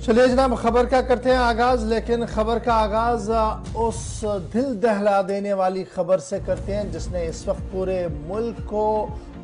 चलिए जनाब, खबर का करते हैं आगाज। लेकिन खबर का आगाज उस दिल दहला देने वाली खबर से करते हैं जिसने इस वक्त पूरे मुल्क को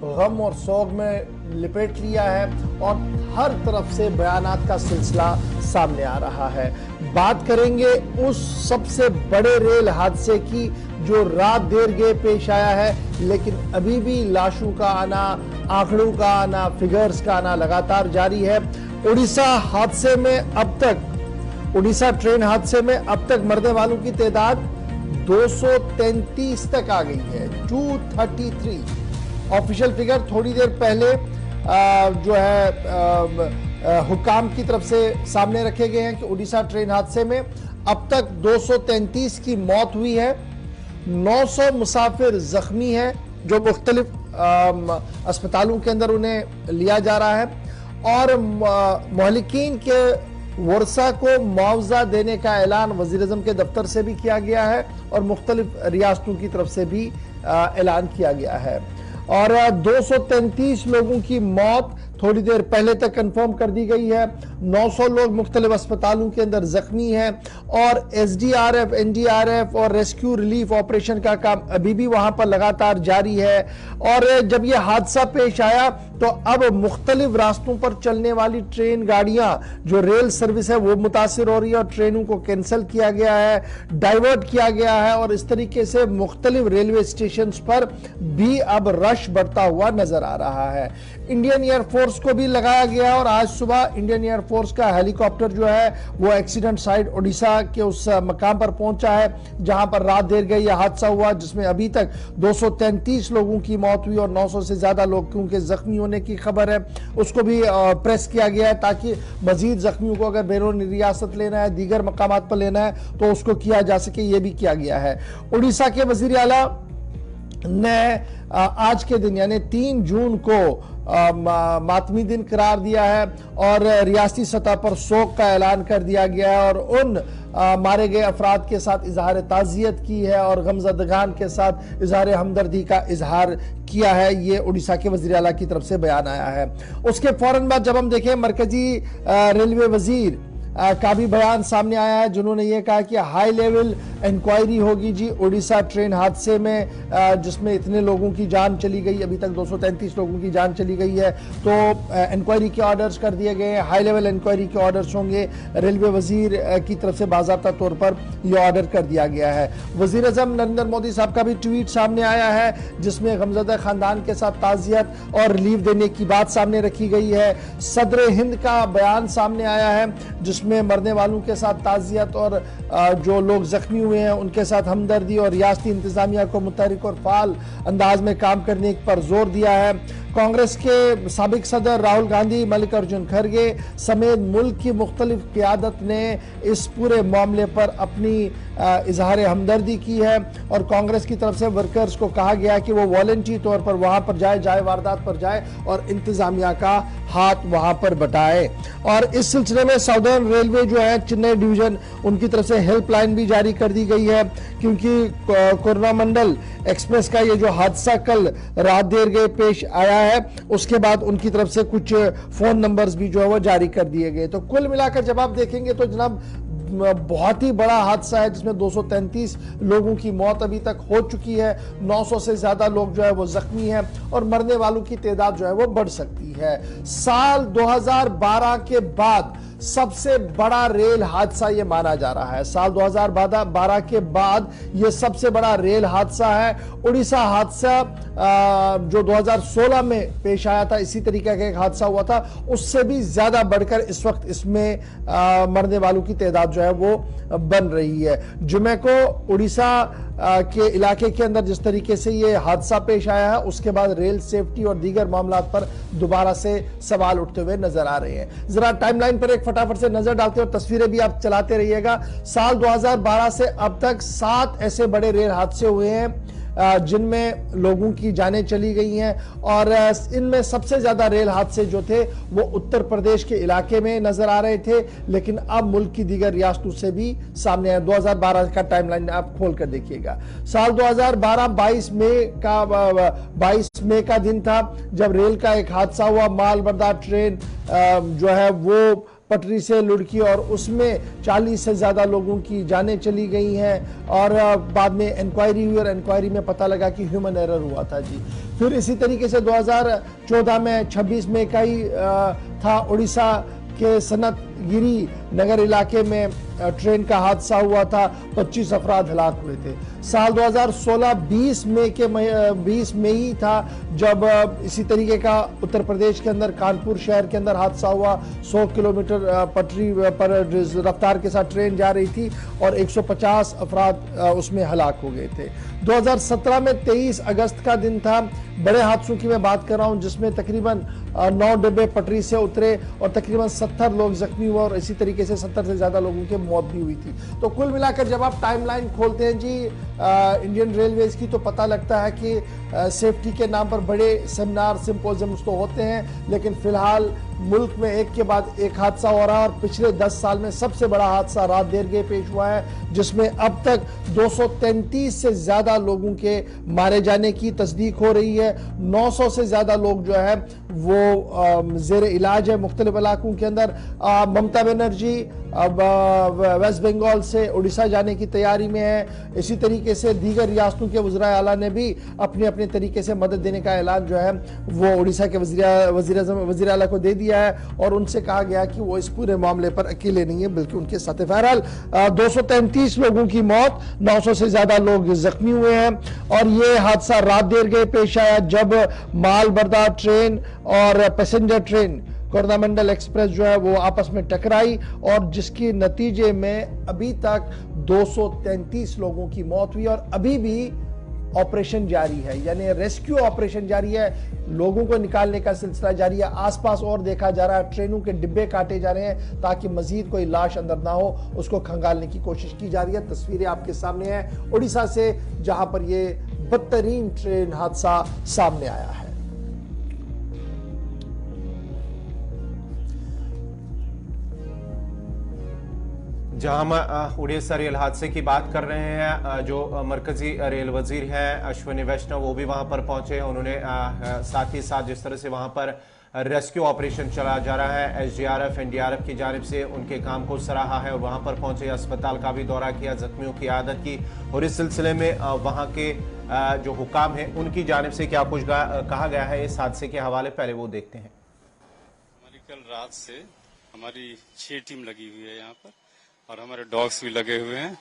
गम और सोग में लिपेट लिया है और हर तरफ से बयानात का सिलसिला सामने आ रहा है। बात करेंगे उस सबसे बड़े रेल हादसे की जो रात देर गए पेश आया है, लेकिन अभी भी लाशों का आना, आंकड़ों का आना, फिगर्स का आना लगातार जारी है। उड़ीसा हादसे में अब तक, उड़ीसा ट्रेन हादसे में अब तक मरने वालों की तादाद 233 तक आ गई है। 233 ऑफिशियल फिगर थोड़ी देर पहले जो है हुकाम की तरफ से सामने रखे गए हैं कि उड़ीसा ट्रेन हादसे में अब तक 233 की मौत हुई है। 900 मुसाफिर जख्मी हैं जो मुख्तलिफ अस्पतालों के अंदर उन्हें लिया जा रहा है और मोहलिकीन के वर्सा को मुआवजा देने का ऐलान वज़ीर-ए-आज़म के दफ्तर से भी किया गया है और मुख्तलिफ रियासतों की तरफ से भी ऐलान किया गया है। और 233 लोगों की मौत थोड़ी देर पहले तक कंफर्म कर दी गई है। 900 लोग मुख्तलिफ अस्पतालों के अंदर जख्मी हैं और एसडीआरएफ, एनडीआरएफ और रेस्क्यू रिलीफ ऑपरेशन का काम अभी भी वहां पर लगातार जारी है। और जब यह हादसा पेश आया तो अब मुख्तलिफ रास्तों पर चलने वाली ट्रेन गाड़ियां, जो रेल सर्विस है, वो मुतासिर हो रही है और ट्रेनों को कैंसिल किया गया है, डाइवर्ट किया गया है और इस तरीके से मुख्तलिफ रेलवे स्टेशन पर भी अब रश बढ़ता हुआ नजर आ रहा है। इंडियन एयरफोर्स को भी लगाया गया और आज सुबह इंडियन एयरफोर्स का हेलीकॉप्टर जो है वो एक्सीडेंट साइट उड़ीसा के उस मकाम पर पहुंचा है जहां पर रात देर गई यह हादसा हुआ, जिसमें अभी तक 233 लोगों की मौत हुई और 900 से ज्यादा लोगों के जख्मी होने की खबर है। उसको भी प्रेस किया गया है ताकि मजीद जख्मियों को अगर बैरून रियासत लेना है, दीगर मकामात पर लेना है तो उसको किया जा सके, यह भी किया गया है। उड़ीसा के वजीर आला ने आज के दिन यानी 3 जून को मातमी दिन करार दिया है और रियासती सतह पर शोक का ऐलान कर दिया गया है और उन मारे गए अफराद के साथ इजहार ताज़ियत की है और गमज़दगान के साथ इजहार हमदर्दी का इजहार किया है। ये उड़ीसा के वज़ीर आला की तरफ से बयान आया है। उसके फौरन बाद जब हम देखें मरकजी रेलवे वजीर का भी बयान सामने आया है, जिन्होंने ये कहा कि हाई लेवल इंक्वायरी होगी जी उड़ीसा ट्रेन हादसे में जिसमें इतने लोगों की जान चली गई, अभी तक 233 लोगों की जान चली गई है, तो इंक्वायरी के ऑर्डर्स कर दिए गए हैं। हाई लेवल इंक्वायरी के ऑर्डर्स होंगे। रेलवे वजीर की तरफ से बाज़ाब्ता तौर पर यह ऑर्डर कर दिया गया है। वज़ीर आज़म नरेंद्र मोदी साहब का भी ट्वीट सामने आया है जिसमें गमज़दा खानदान के साथ ताज़ियत और रिलीफ देने की बात सामने रखी गई है। सदर हिंद का बयान सामने आया है जिसमें मरने वालों के साथ ताज़ियत और जो लोग जख्मी हुए हैं उनके साथ हमदर्दी और रियासती इंतजामिया को मुतहरिक और फाल अंदाज में काम करने पर जोर दिया है। कांग्रेस के साबिक सदर राहुल गांधी, मल्लिकार्जुन खड़गे समेत मुल्क की मुख्तलिफ क़यादत ने इस पूरे मामले पर अपनी इजहार हमदर्दी की है और कांग्रेस की तरफ से वर्कर्स को कहा गया कि वो वॉलंटरी तौर पर वहां पर जाए वारदात पर जाए और इंतजामिया का हाथ वहां पर बटाए। और इस सिलसिले में साउदर्न रेलवे जो है चेन्नई डिवीजन, उनकी तरफ से हेल्पलाइन भी जारी कर दी गई है क्योंकि कोरोनामंडल एक्सप्रेस का ये जो हादसा कल रात देर गए पेश आया है उसके बाद उनकी तरफ से कुछ फोन नंबर्स भी जो है वो जारी कर दिए गए। तो कुल मिलाकर जब आप देखेंगे तो जनाब बहुत ही बड़ा हादसा है जिसमें 233 लोगों की मौत अभी तक हो चुकी है। 900 से ज्यादा लोग जो है वो जख्मी हैं और मरने वालों की तादाद जो है वो बढ़ सकती है। साल 2012 के बाद सबसे बड़ा रेल हादसा ये माना जा रहा है। साल 2012 के बाद ये सबसे बड़ा रेल हादसा है। उड़ीसा हादसा जो 2016 में पेश आया था, इसी तरीके का एक हादसा हुआ था, उससे भी ज्यादा बढ़कर इस वक्त इसमें मरने वालों की तादाद जो है वो बन रही है। जुमे को उड़ीसा के इलाके के अंदर जिस तरीके से ये हादसा पेश आया है उसके बाद रेल सेफ्टी और दीगर मामलों पर दोबारा से सवाल उठते हुए नजर आ रहे हैं। जरा टाइमलाइन पर एक फटाफट से नजर डालते हैं और तस्वीरें भी आप चलाते रहिएगा। साल 2012 से अब तक 7 ऐसे बड़े रेल हादसे हुए हैं जिनमें लोगों की जानें चली गई हैं और इनमें सबसे ज्यादा रेल हादसे जो थे वो उत्तर प्रदेश के इलाके में नजर आ रहे थे, लेकिन अब मुल्क की दीगर रियासतों से भी सामने आए। 2012 का टाइमलाइन आप खोल कर देखिएगा। साल 2012 22 मई का दिन था जब रेल का एक हादसा हुआ। माल बर्दार ट्रेन जो है वो पटरी से लुढ़की और उसमें 40 से ज्यादा लोगों की जानें चली गई हैं और बाद में इंक्वायरी हुई और इंक्वायरी में पता लगा कि ह्यूमन एरर हुआ था जी। फिर इसी तरीके से 2014 में 26 मई का ही था, उड़ीसा के सनतगिरी नगर इलाके में ट्रेन का हादसा हुआ था, 25 अफराद हलाक हुए थे। साल 2016 20 मई था जब इसी तरीके का उत्तर प्रदेश के अंदर कानपुर शहर के अंदर हादसा हुआ। 100 किलोमीटर पटरी पर रफ्तार के साथ ट्रेन जा रही थी और 150 अफराद उसमें हलाक हो गए थे। 2017 में 23 अगस्त का दिन था, बड़े हादसों की मैं बात कर रहा हूं, जिसमें तकरीबन 9 डिब्बे पटरी से उतरे और तकरीबन 70 लोग जख्मी हुए और इसी तरीके से 70 से ज्यादा लोगों की मौत भी हुई थी। तो कुल मिलाकर जब आप टाइमलाइन खोलते हैं जी इंडियन रेलवेज की, तो पता लगता है कि सेफ्टी के नाम पर बड़े सेमिनार सिंपोजियम्स तो होते हैं, लेकिन फिलहाल मुल्क में एक के बाद एक हादसा हो रहा है और पिछले 10 साल में सबसे बड़ा हादसा रात देर गए पेश हुआ है, जिसमें अब तक 233 से ज्यादा लोगों के मारे जाने की तस्दीक हो रही है। 900 से ज्यादा लोग जो है वो जेर इलाज है मुख्तलिफ इलाकों के अंदर। ममता बनर्जी अब वेस्ट बंगाल से उड़ीसा जाने की तैयारी में है। इसी तरीके से दीगर रियासतों के वज़ीर आला ने भी अपने अपने तरीके से मदद देने का ऐलान जो है वो उड़ीसा के वज़ीर आला को दे दिया है और उनसे कहा गया कि वो इस पूरे मामले पर अकेले नहीं है बल्कि उनके साथ। बहरहाल 233 लोगों की मौत, 900 से ज्यादा लोग जख्मी हुए हैं और ये हादसा रात देर गए पेश आया जब माल बरदार ट्रेन और पैसेंजर ट्रेन कोरोनामंडल एक्सप्रेस जो है वो आपस में टकराई और जिसके नतीजे में अभी तक 233 लोगों की मौत हुई और अभी भी ऑपरेशन जारी है, यानी रेस्क्यू ऑपरेशन जारी है, लोगों को निकालने का सिलसिला जारी है। आसपास और देखा जा रहा है, ट्रेनों के डिब्बे काटे जा रहे हैं ताकि मजीद कोई लाश अंदर ना हो, उसको खंगालने की कोशिश की जा रही है। तस्वीरें आपके सामने हैं उड़ीसा से, जहां पर यह बदतरीन ट्रेन हादसा सामने आया है। जहां हम उड़ीसा रेल हादसे की बात कर रहे हैं, जो मरकजी रेल वजीर हैं अश्विनी वैष्णव वो भी वहां पर पहुंचे। उन्होंने साथ ही साथ जिस तरह से वहां पर रेस्क्यू ऑपरेशन चला जा रहा है, एसडीआरएफ एनडीआरएफ की जानिब से उनके काम को सराहा है और वहां पर पहुंचे, अस्पताल का भी दौरा किया, जख्मियों की आदत की और इस सिलसिले में वहां के जो हुकाम है उनकी जानिब से क्या कुछ कहा गया है इस हादसे के हवाले, पहले वो देखते हैं। हमारी कल रात से हमारी 6 टीम लगी हुई है यहाँ पर और हमारे डॉग्स भी लगे हुए हैं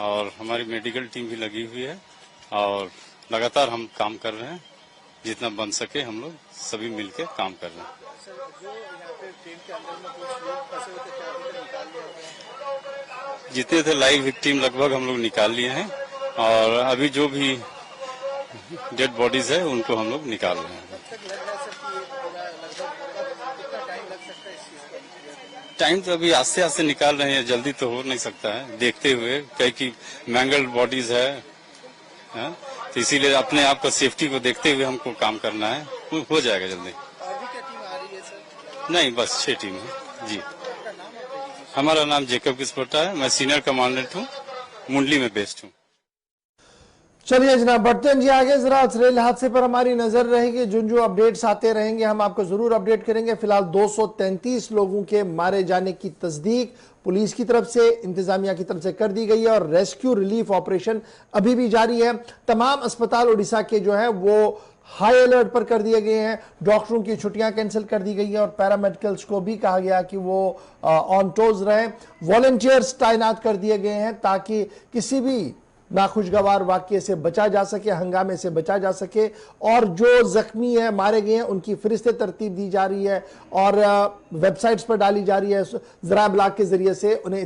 और हमारी मेडिकल टीम भी लगी हुई है और लगातार हम काम कर रहे हैं, जितना बन सके हम लोग सभी मिलकर काम कर रहे हैं। सर, जो यहाँ पे ट्रेन के अंदर में कुछ लोग फंसे हुए थे, क्या अभी तक निकाल लिया गया? जितने थे लाइव विक्टिम लगभग हम लोग निकाल लिए हैं और अभी जो भी डेड बॉडीज है उनको हम लोग निकाल रहे हैं। टाइम तो अभी आस्ते आस्ते निकाल रहे हैं, जल्दी तो हो नहीं सकता है, देखते हुए कई की मैंगल्ड बॉडीज है, तो इसीलिए अपने आप का सेफ्टी को देखते हुए हमको काम करना है, हो जाएगा जल्दी। और भी क्या टीम आ रही है सर? नहीं, बस 6 टीम है जी। हमारा नाम जेकब किस्पोटा है, मैं सीनियर कमांडेंट हूँ, मुंडली में बेस्ड हूँ। चलिए जनाब बढ़ते हैं जी आगे, जरा रेल हादसे पर हमारी नजर रहेगी, जो अपडेट्स आते रहेंगे हम आपको जरूर अपडेट करेंगे। फिलहाल 233 लोगों के मारे जाने की तस्दीक पुलिस की तरफ से, इंतजामिया की तरफ से कर दी गई है और रेस्क्यू रिलीफ ऑपरेशन अभी भी जारी है। तमाम अस्पताल उड़ीसा के जो है वो हाई अलर्ट पर कर दिए गए हैं, डॉक्टरों की छुट्टियां कैंसिल कर दी गई है और पैरामेडिकल्स को भी कहा गया कि वो ऑन टोज रहें। वॉलंटियर्स तैनात कर दिए गए हैं ताकि किसी भी नाखुशगवार वाक्य से बचा जा सके, हंगामे से बचा जा सके और जो जख्मी है मारे गए हैं उनकी फरिश्ते तरतीब दी जा रही है और वेबसाइट्स पर डाली जा रही है, जरा ब्लॉग के जरिए से उन्हें